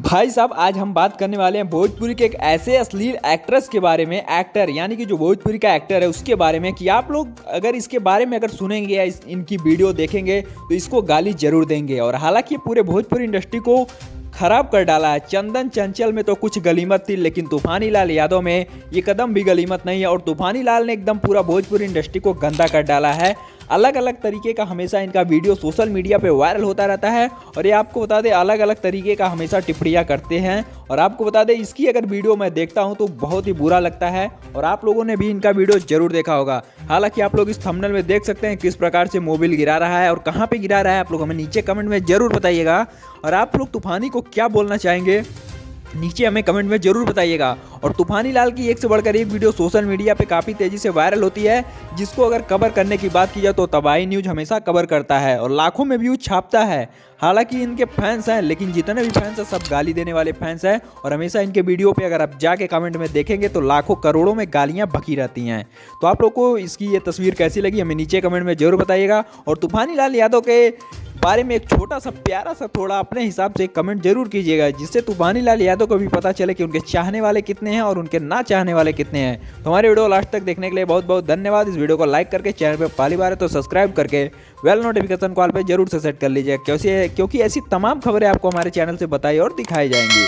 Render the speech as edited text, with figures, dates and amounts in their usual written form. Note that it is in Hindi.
भाई साहब, आज हम बात करने वाले हैं भोजपुरी के एक ऐसे अश्लील एक्ट्रेस के बारे में। एक्टर यानी कि जो भोजपुरी का एक्टर है उसके बारे में, कि आप लोग अगर इसके बारे में अगर सुनेंगे या इनकी वीडियो देखेंगे तो इसको गाली जरूर देंगे। और हालांकि ये पूरे भोजपुरी इंडस्ट्री को खराब कर डाला है। चंदन चंचल में तो कुछ गलीमत थी, लेकिन तूफानी लाल यादव में ये कदम भी गलीमत नहीं है। और तूफानी लाल ने एकदम पूरा भोजपुरी इंडस्ट्री को गंदा कर डाला है। अलग अलग तरीके का हमेशा इनका वीडियो सोशल मीडिया पे वायरल होता रहता है। और ये आपको बता दें, अलग अलग तरीके का हमेशा टिप्पणियाँ करते हैं। और आपको बता दें, इसकी अगर वीडियो मैं देखता हूं तो बहुत ही बुरा लगता है। और आप लोगों ने भी इनका वीडियो जरूर देखा होगा। हालांकि आप लोग इस थंबनेल में देख सकते हैं किस प्रकार से मोबाइल गिरा रहा है और कहाँ पे गिरा रहा है। आप लोग हमें नीचे कमेंट में जरूर बताइएगा। और आप लोग तूफानी को क्या बोलना चाहेंगे, नीचे हमें कमेंट में जरूर बताइएगा। और तूफानी लाल की एक से बढ़कर एक वीडियो सोशल मीडिया पे काफ़ी तेज़ी से वायरल होती है, जिसको अगर कवर करने की बात की जाए तो तबाही न्यूज़ हमेशा कवर करता है और लाखों में व्यूज छापता है। हालांकि इनके फैंस हैं, लेकिन जितने भी फैंस हैं सब गाली देने वाले फैंस हैं। और हमेशा इनके वीडियो पे अगर आप जाके कमेंट में देखेंगे तो लाखों करोड़ों में गालियाँ बकी रहती हैं। तो आप लोग को इसकी ये तस्वीर कैसी लगी हमें नीचे कमेंट में जरूर बताइएगा। और तूफानी लाल यादव के बारे में एक छोटा सा प्यारा सा थोड़ा अपने हिसाब से कमेंट जरूर कीजिएगा, जिससे तूफानी लाल यादव को भी पता चले कि उनके चाहने वाले कितने हैं और उनके ना चाहने वाले कितने हैं। तो हमारे वीडियो लास्ट तक देखने के लिए बहुत बहुत धन्यवाद। इस वीडियो को लाइक करके, चैनल पे पहली बार है तो सब्सक्राइब करके बेल नोटिफिकेशन कॉल पे जरूर से सेट कर लीजिए, क्योंकि ऐसी तमाम खबरें आपको हमारे चैनल से बताई और दिखाई जाएंगी।